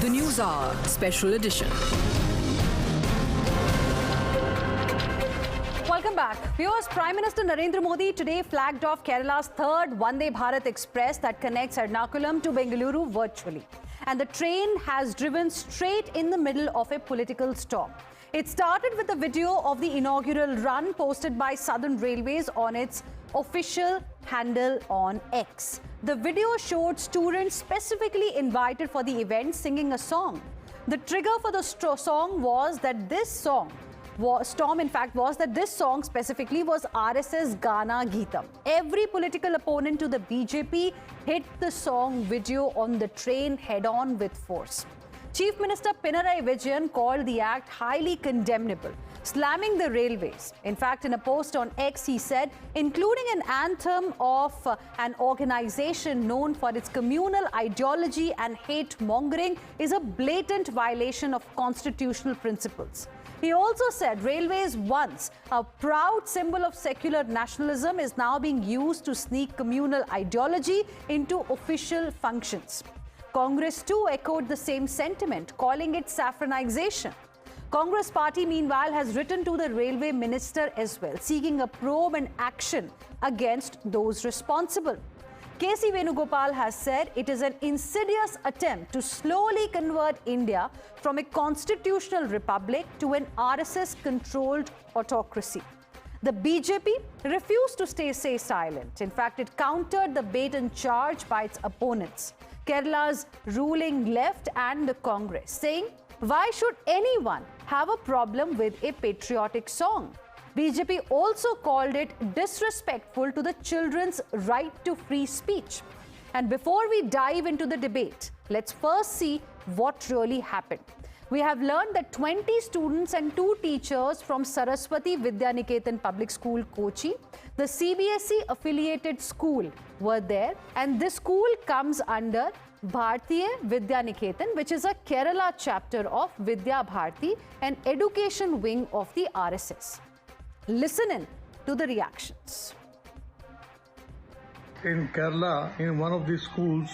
The News Hour Special Edition. Welcome back. Viewers, Prime Minister Narendra Modi today flagged off Kerala's third Vande Bharat Express that connects Ernakulam to Bengaluru virtually. And the train has driven straight in the middle of a political storm. It started with a video of the inaugural run posted by Southern Railways on its official handle on X. The video showed students specifically invited for the event singing a song. The trigger for the song was that this song specifically was RSS Gana Geetam. Every political opponent to the BJP hit the song video on the train head-on with force. Chief Minister Pinarayi Vijayan called the act highly condemnable, slamming the railways. In fact, in a post on X, he said, including an anthem of an organization known for its communal ideology and hate-mongering is a blatant violation of constitutional principles. He also said railways, once a proud symbol of secular nationalism, is now being used to sneak communal ideology into official functions. Congress too echoed the same sentiment, calling it saffronisation. Congress party, meanwhile, has written to the railway minister as well, seeking a probe and action against those responsible. K.C. Venugopal has said it is an insidious attempt to slowly convert India from a constitutional republic to an RSS-controlled autocracy. The BJP refused to stay silent. In fact, it countered the bait and charge by its opponents, Kerala's ruling left and the Congress, saying, why should anyone have a problem with a patriotic song? BJP also called it disrespectful to the children's right to free speech. And before we dive into the debate, let's first see what really happened. We have learned that 20 students and 2 teachers from Saraswati Vidyaniketan Public School, Kochi, the CBSE affiliated school, were there. And this school comes under Bharatiya Vidyaniketan, which is a Kerala chapter of Vidya Bharati, an education wing of the RSS. Listen in to the reactions. In Kerala, in one of the schools,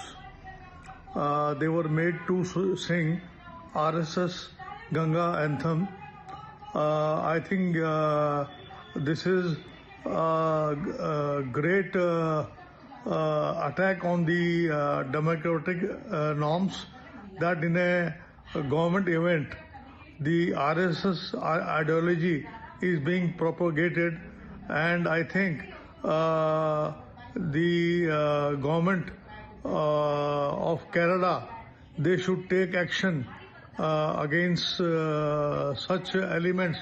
they were made to sing RSS Ganga Anthem. I think this is a great attack on the democratic norms, that in a government event, the RSS ideology is being propagated, and I think the government of Kerala, they should take action against such elements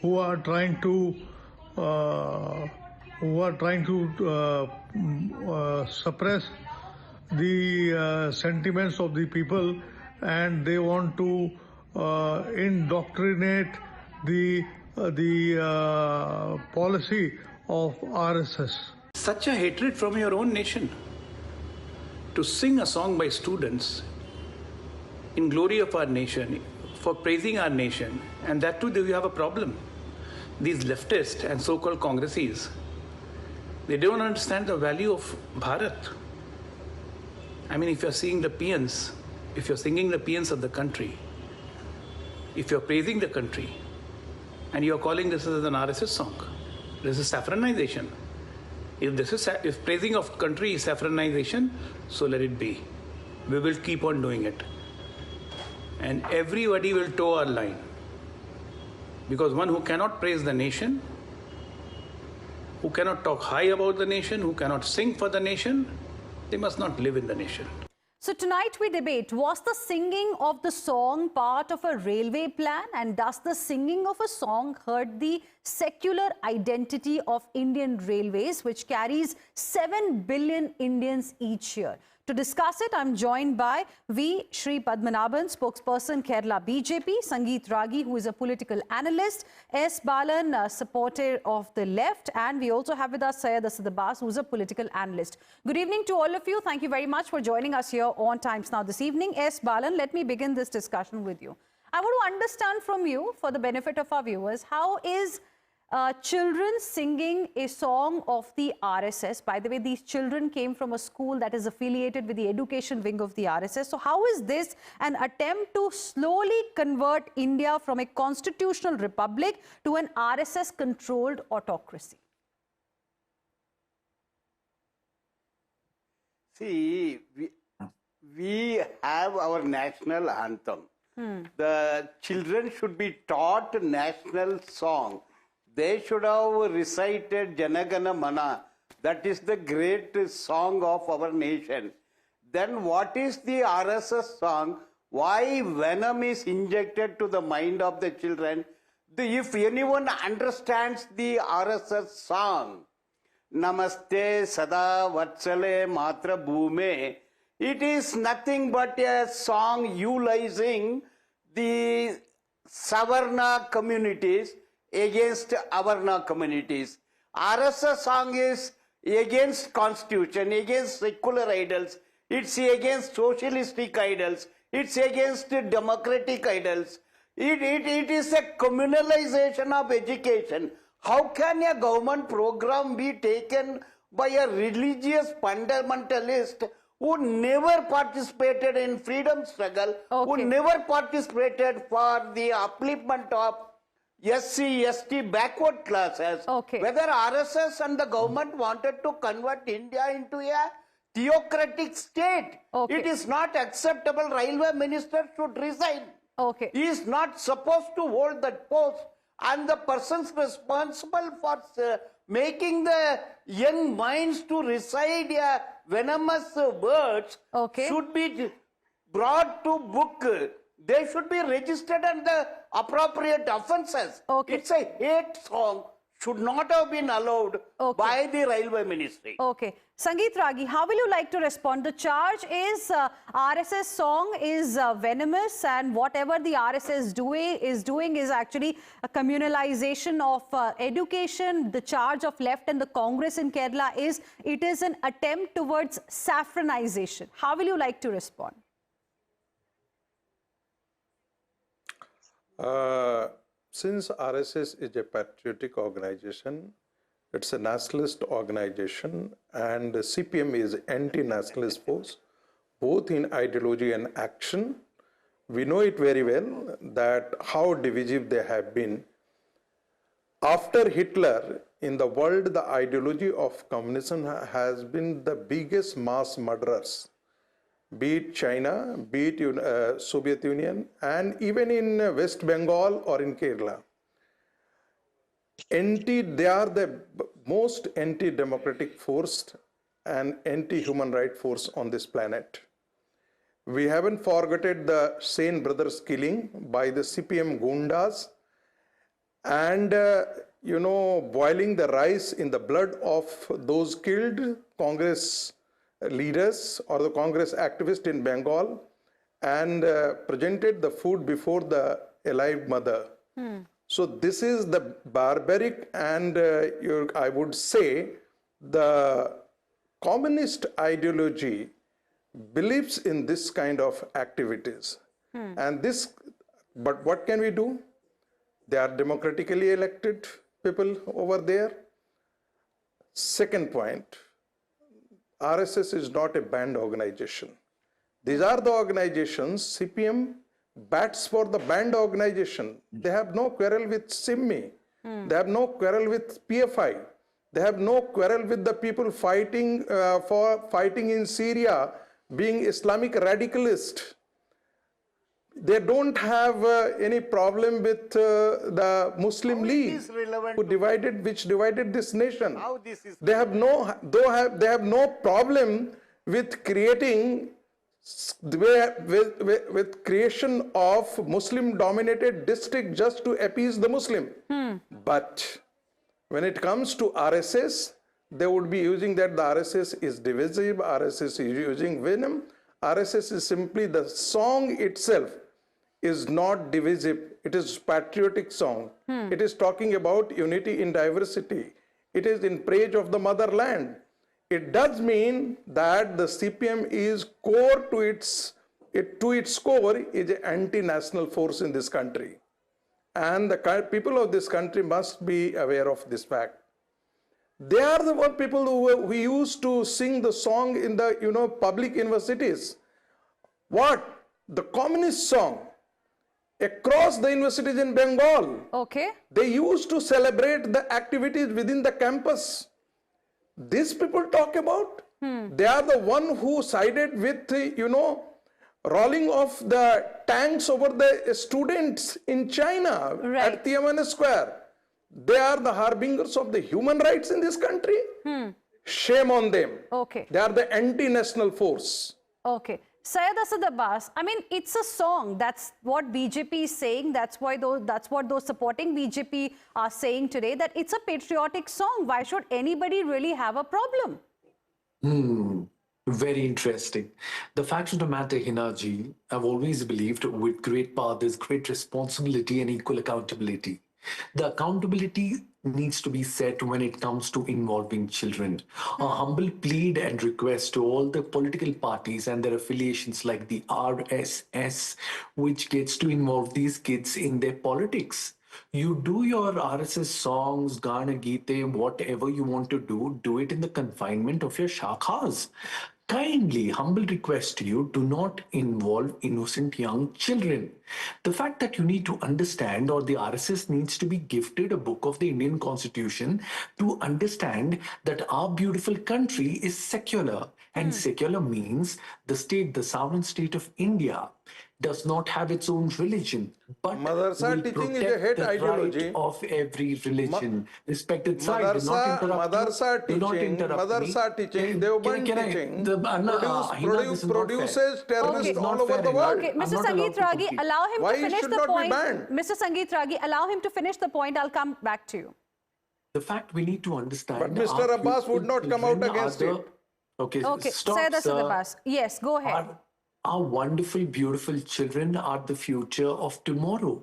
who are trying to suppress the sentiments of the people, and they want to indoctrinate the policy of RSS. Such a hatred from your own nation. To sing a song by students in glory of our nation, for praising our nation, and that too, do you have a problem? These leftists and so-called Congresses, they don't understand the value of Bharat. I mean, if you're seeing the paeans, if you're singing the paeans of the country, if you're praising the country, and you're calling this as an RSS song, this is saffronization. If praising of country is saffronization, so let it be. We will keep on doing it. And everybody will toe our line. Because one who cannot praise the nation, who cannot talk high about the nation, who cannot sing for the nation, they must not live in the nation. So tonight we debate, was the singing of the song part of a railway plan, and does the singing of a song hurt the secular identity of Indian Railways, which carries 7 billion Indians each year? To discuss it, I'm joined by V. Sri Padmanabhan, spokesperson Kerala BJP, Sangeet Ragi, who is a political analyst, S. Balan, supporter of the left, and we also have with us Syed Asad Abbas, who is a political analyst. Good evening to all of you. Thank you very much for joining us here on Times Now this evening. S. Balan, let me begin this discussion with you. I want to understand from you, for the benefit of our viewers, how is children singing a song of the RSS. By the way, these children came from a school that is affiliated with the education wing of the RSS. So how is this an attempt to slowly convert India from a constitutional republic to an RSS-controlled autocracy? See, we have our national anthem. The children should be taught national song. They should have recited Janagana Mana. That is the great song of our nation. Then what is the RSS song? Why venom is injected to the mind of the children? If anyone understands the RSS song, Namaste Sada Vatsale Matra Bhume, it is nothing but a song utilizing the Savarna communities against Avarna communities. RSS song is against constitution, against secular idols, it's against socialistic idols, it's against democratic idols. It is a communalization of education. How can a government program be taken by a religious fundamentalist who never participated in freedom struggle, who never participated for the upliftment of SC, ST backward classes? Whether RSS and the government wanted to convert India into a theocratic state, it is not acceptable. Railway minister should resign. He is not supposed to hold that post. And the persons responsible for making the young minds to recite venomous words should be brought to book. They should be registered under appropriate offences. It's a hate song, should not have been allowed by the Railway Ministry. Sangeet Ragi, how will you like to respond? The charge is RSS song is venomous, and whatever the RSS is doing is actually a communalization of education. The charge of left and the Congress in Kerala is it is an attempt towards saffronization. How will you like to respond? Since RSS is a patriotic organization, it's a nationalist organization, and CPM is anti-nationalist force, both in ideology and action. We know it very well that how divisive they have been. After Hitler, in the world, the ideology of communism has been the biggest mass murderers. Be it China, be it Soviet Union, and even in West Bengal or in Kerala. They are the most anti-democratic force and anti-human right force on this planet. We haven't forgotten the Sen brothers killing by the CPM Gundas and, boiling the rice in the blood of those killed Congress leaders or the Congress activists in Bengal, and presented the food before the alive mother. So this is the barbaric and I would say the communist ideology believes in this kind of activities. And but what can we do? They are democratically elected people over there. Second point, RSS is not a banned organization. These are the organizations, CPM bats for the banned organization. They have no quarrel with SIMMI. They have no quarrel with PFI. They have no quarrel with the people fighting in Syria, being Islamic radicalist. They don't have any problem with the Muslim League, which divided this nation. They have no problem with creating with creation of Muslim-dominated district just to appease the Muslim. But when it comes to RSS, they would be using that the RSS is divisive, RSS is using venom. RSS is simply the song itself is not divisive. It is patriotic song. It is talking about unity in diversity. It is in praise of the motherland. It does mean that the CPM is core to its core is an anti-national force in this country. And the people of this country must be aware of this fact. They are the one people who used to sing the song in the public universities. What? The communist song across the universities in Bengal. Okay. They used to celebrate the activities within the campus. These people talk about. They are the one who sided with, rolling off the tanks over the students in China at Tiananmen Square. They are the harbingers of the human rights in this country. Shame on them. Okay. They are the anti-national force. Okay. Syed Asad Abbas, I mean, it's a song. That's what BJP is saying. That's what those supporting BJP are saying today, that it's a patriotic song. Why should anybody really have a problem? Very interesting. The fact of the matter, Hinaji, I've always believed with great power, there's great responsibility and equal accountability. The accountability needs to be set when it comes to involving children. A humble plead and request to all the political parties and their affiliations like the RSS, which gets to involve these kids in their politics. You do your RSS songs, Gana Gite, whatever you want to do it in the confinement of your shakhas. Kindly, humble request to you, do not involve innocent young children. The fact that you need to understand, or the RSS needs to be gifted a book of the Indian Constitution to understand that our beautiful country is secular. And secular means the state, the sovereign state of India, does not have its own religion, but Madrasa will teaching is a protect hate the ideology. right of every religion. Respected side, do not interrupt Madrasa me. Do not teaching, interrupt me. Madrasa teaching, Deoband teaching, produces terrorists all over the world. Okay, Mr. Sangeet Ragi, allow him Why to finish should the not be point. banned? Mr. Sangeet Ragi, allow him to finish the point. I'll come back to you. The fact we need to understand. But Mr. Abbas would not come out against it. Okay, stop, Syed Asad sir. Abbas. Yes, go ahead. Our wonderful, beautiful children are the future of tomorrow.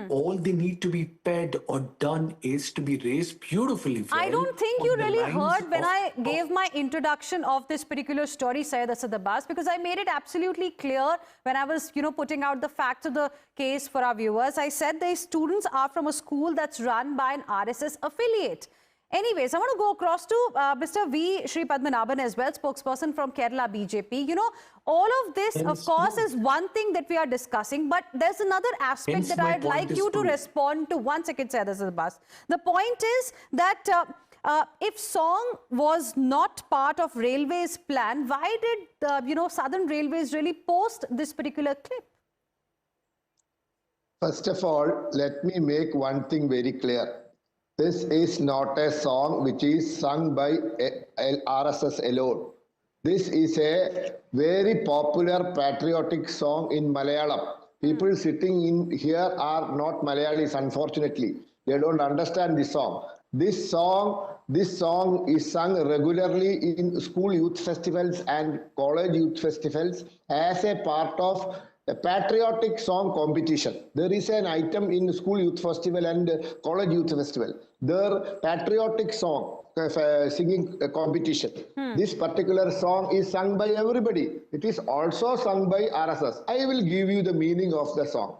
All they need to be fed or done is to be raised beautifully well. I don't think you really heard when I gave my introduction of this particular story, Syed Asad Abbas, because I made it absolutely clear when I was, putting out the facts of the case for our viewers. I said these students are from a school that's run by an RSS affiliate. Anyways, I want to go across to Mr. V. Sri Padmanabhan as well, spokesperson from Kerala BJP. All of this, of course, is one thing that we are discussing, but there's another aspect that I'd like you to respond to. 1 second, Syed Asad Abbas. The point is that if Song was not part of Railways' plan, why did Southern Railways really post this particular clip? First of all, let me make one thing very clear. This is not a song which is sung by RSS alone. This is a very popular patriotic song in Malayalam. People sitting in here are not Malayalis, unfortunately. They don't understand this song. This song is sung regularly in school youth festivals and college youth festivals as a part of a patriotic song competition. There is an item in school youth festival and college youth festival. Their patriotic song singing competition. This particular song is sung by everybody. It is also sung by RSS. I will give you the meaning of the song.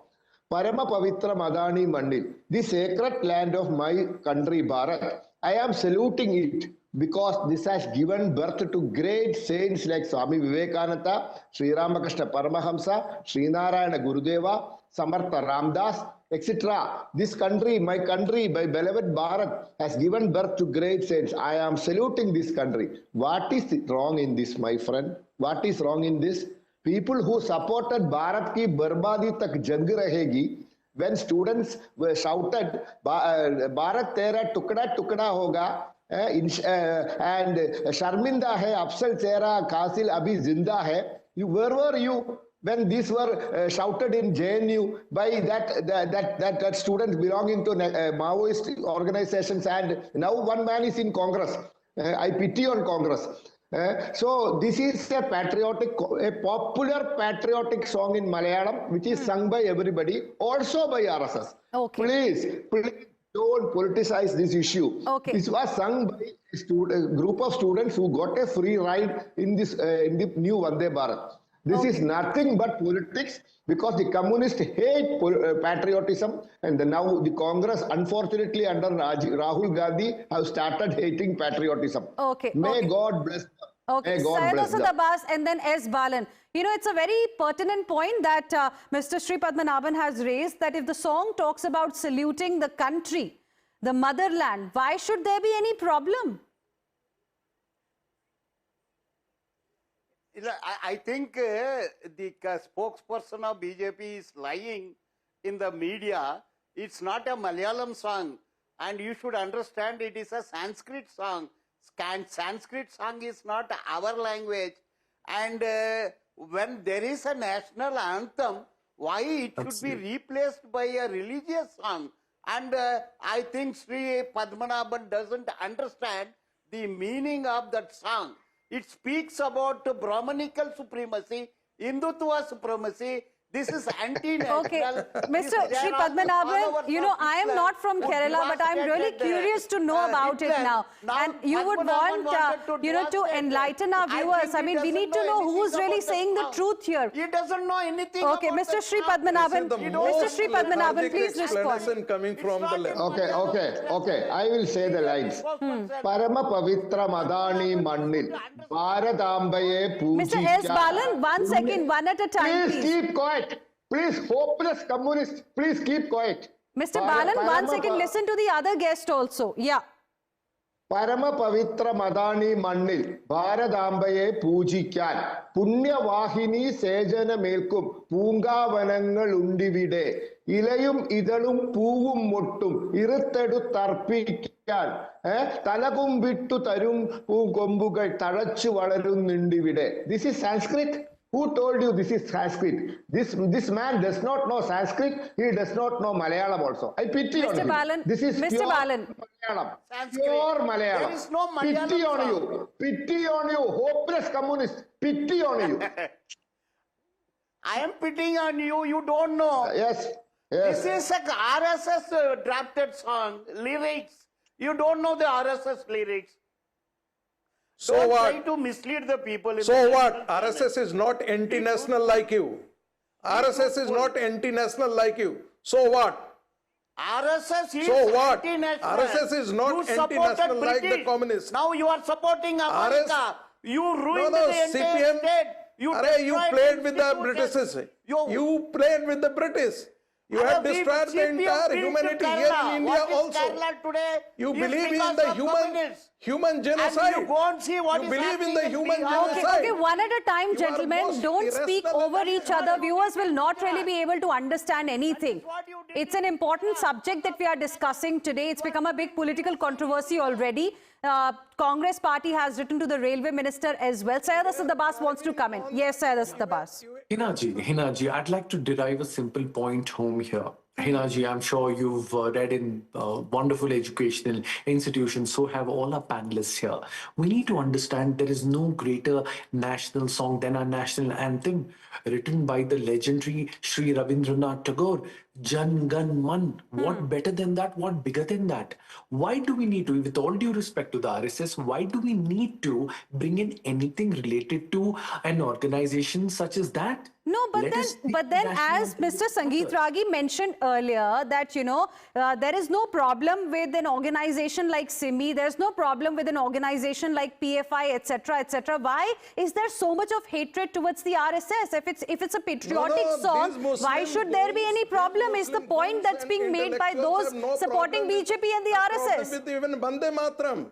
Parama Pavitra Madani Mandil, the sacred land of my country Bharat. I am saluting it because this has given birth to great saints like Swami Vivekananda, Sri Ramakrishna Paramahamsa, Sri Narayana Gurudeva, Samartha Ramdas, etc. This country, my country, my beloved Bharat, has given birth to great saints. I am saluting this country. What is wrong in this, my friend? What is wrong in this? People who supported Bharat ki barbadi tak jang rahegi, when students were shouted, Bharat tera tukda tukda hoga, and Sharminda hai, Afsal Chehra, Kasil Abhi Zinda hai. Where were you when these were shouted in JNU by that students belonging to Maoist organizations, and now one man is in Congress. I pity on Congress. So this is a popular patriotic song in Malayalam, which is sung by everybody, also by RSS. Okay. Please don't politicize this issue. Okay. This was sung by a group of students who got a free ride in this in the new Vande Bharat. This is nothing but politics because the communists hate patriotism, and now the Congress, unfortunately under Rahul Gandhi, have started hating patriotism. Okay. May God bless them. Okay, May God Syed bless Asad them. Abbas and then S. Balan. You know, it's a very pertinent point that Mr. Sri Padmanabhan has raised, that if the song talks about saluting the country, the motherland, why should there be any problem? I think the spokesperson of BJP is lying in the media. It's not a Malayalam song, and you should understand it is a Sanskrit song. Sanskrit song is not our language, and when there is a national anthem, why it should be replaced by a religious song? And I think Sri Padmanabhan doesn't understand the meaning of that song. It speaks about Brahmanical supremacy, Hindutva supremacy. This is anti-national. Okay, Mr. Sri Padmanabhan, you know, I am not from Kerala, but I'm really curious to know about it now. And you would want, you know, to enlighten our viewers. I mean, we need to know who's really saying the truth here. He doesn't know anything. Okay, Mr. Sri Padmanabhan, Mr. Sri Padmanabhan, please respond. Coming from the left. Okay. I will say the lines. Parama Pavitra Madani Mannil Bharadambaye Puji. Mr. S. Balan, 1 second, one at a time, Please please. keep quiet. Please, hopeless communists, please keep quiet. Mr. Balan, 1 second, listen to the other guest also. Yeah. Parama Pavitra Madani Mannil Bharadambaye Pujikyan Punyavahini Sejana Melkum Pungavanangal Undivide Ilayum Idalum Puvum Muttum Irithadu Tarpikyan Talagum Vittu Tarum Pugombuga Tarachu Valarun Individe. This is Sanskrit. Who told you this is Sanskrit? This man does not know Sanskrit. He does not know Malayalam also. I pity on Mr. him. Balan, This is Mr. pure Balan. Malayalam. Sanskrit. Pure Malayalam. There is no Malayalam Pity on song. you. Pity on you. Hopeless communist. Pity on you. I am pitying on you. You don't know. Yes. This is a RSS drafted song, lyrics. You don't know the RSS lyrics. So Don't what? try to mislead the people. So what? RSS is not anti-national like you. RSS is not anti-national like you. So what? RSS is So what? anti-national. RSS is not You supported anti-national like the British. communists. Now you are supporting America. You ruined No, the entire CPM. state. You You destroyed played with the institutions. British. You- You played with the British. You Arre, have we destroyed the CPM entire built humanity Kerala. here in India What is also. Kerala today? You is believe in because the of communists. human genocide. And you go and see what You is believe in happening the in human Bihar. genocide. Okay, one at a time, You are gentlemen. most Don't speak irrational over and each other. Viewers will not really be able to understand anything. what you did It's an important subject that we are discussing today. It's become a big political controversy already. Congress party has written to the railway minister as well. Syed Asad Abbas wants to come in. Yes, Syed Asad Abbas. Hinaji, I'd like to derive a simple point home here. Hinaji, I'm sure you've read in wonderful educational institutions, so have all our panelists here. We need to understand there is no greater national song than our national anthem, written by the legendary Sri Rabindranath Tagore. Jan Gan Man. What better than that? What bigger than that? Why do we need to, with all due respect to the RSS, why do we need to bring in anything related to an organization such as that? No, but Let us speak then national as Mr. Sangeet focus. Ragi mentioned earlier that, you know, there is no problem with an organization like SIMI, there's no problem with an organization like PFI, etc., etc. Why is there so much of hatred towards the RSS? If it's a patriotic song, these why Muslim should there be any groups, problem? these Is the Muslim point groups that's and being made by intellectuals those have no supporting problem BJP and the RSS? With even Vande Mataram.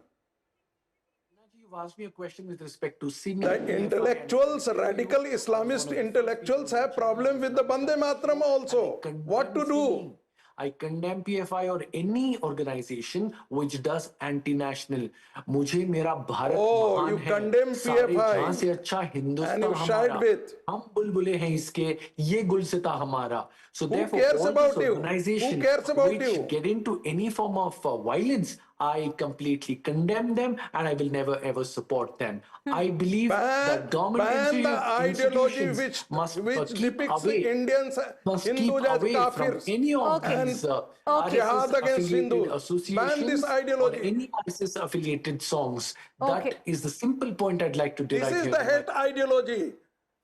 You've asked me a question with respect to SIMI. The intellectuals, radical Islamist intellectuals have problem with the Vande Mataram also. What to do? I condemn PFI or any organization which does anti-national. मुझे मेरा Bharat Oh, महान you है. condemn सारे PFI. जहां से अच्छा Hindustan And you हमारा. shied with. हम बुलबुले हैं इसके. ये गुलसिता हमारा. So therefore, cares all about these you? organizations Who cares about which you? get into any form of violence, I completely condemn them and I will never ever support them. I believe that government ban the ideology institutions must which keep depicts away. Indians, Must keep Hindus as away from kafirs. any of Okay. these Okay. Jihad against RSS-affiliated Hindus. Ban associations this ideology. or any RSS-affiliated songs. Okay. That is the simple point I'd like to This derive is here. the hate ideology.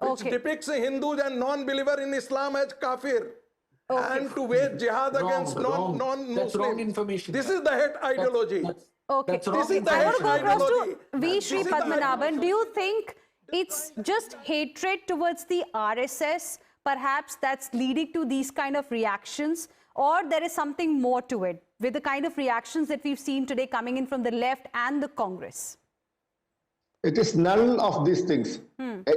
which depicts a Hindus and non-believer in Islam as kafir. And to wage jihad against non-Muslims. That's wrong information. This is the hate ideology. That's wrong. This is the I want hate to go across ideology. to V. Sri Padmanabhan. Do you think it's just hatred towards the RSS, perhaps, that's leading to these kind of reactions? Or there is something more to it with the kind of reactions that we've seen today coming in from the left and the Congress? It is none of these things.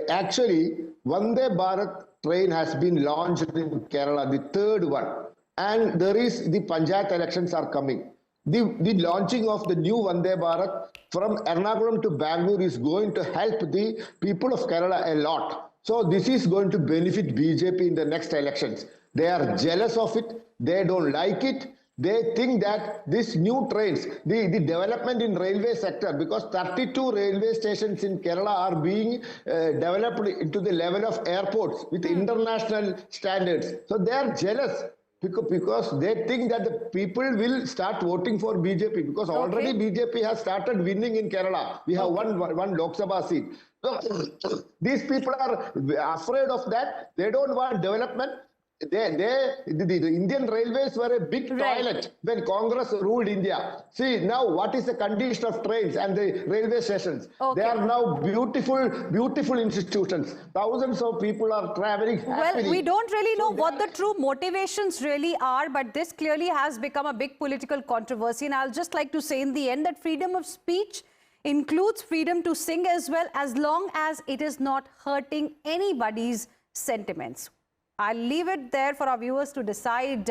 Actually, Vande Bharat train has been launched in Kerala, the third one. And there is the Panchayat elections are coming. The launching of the new Vande Bharat from Ernakulam to Bangalore is going to help the people of Kerala a lot. So this is going to benefit BJP in the next elections. They are jealous of it. They don't like it. They think that these new trains, the development in railway sector, because 32 railway stations in Kerala are being developed into the level of airports with international standards. So they are jealous because they think that the people will start voting for BJP, because already BJP has started winning in Kerala. We have one Lok Sabha seat. So these people are afraid of that. They don't want development. The Indian railways were a big toilet when Congress ruled India. See now what is the condition of trains and the railway stations. They are now beautiful institutions. Thousands of people are traveling happily. Well, we don't really know what the true motivations really are, but this clearly has become a big political controversy. And I'll just like to say in the end that freedom of speech includes freedom to sing as well, as long as it is not hurting anybody's sentiments. I'll leave it there for our viewers to decide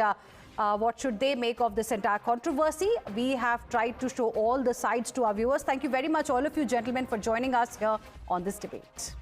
what should they make of this entire controversy. We have tried to show all the sides to our viewers. Thank you very much, all of you gentlemen, for joining us here on this debate.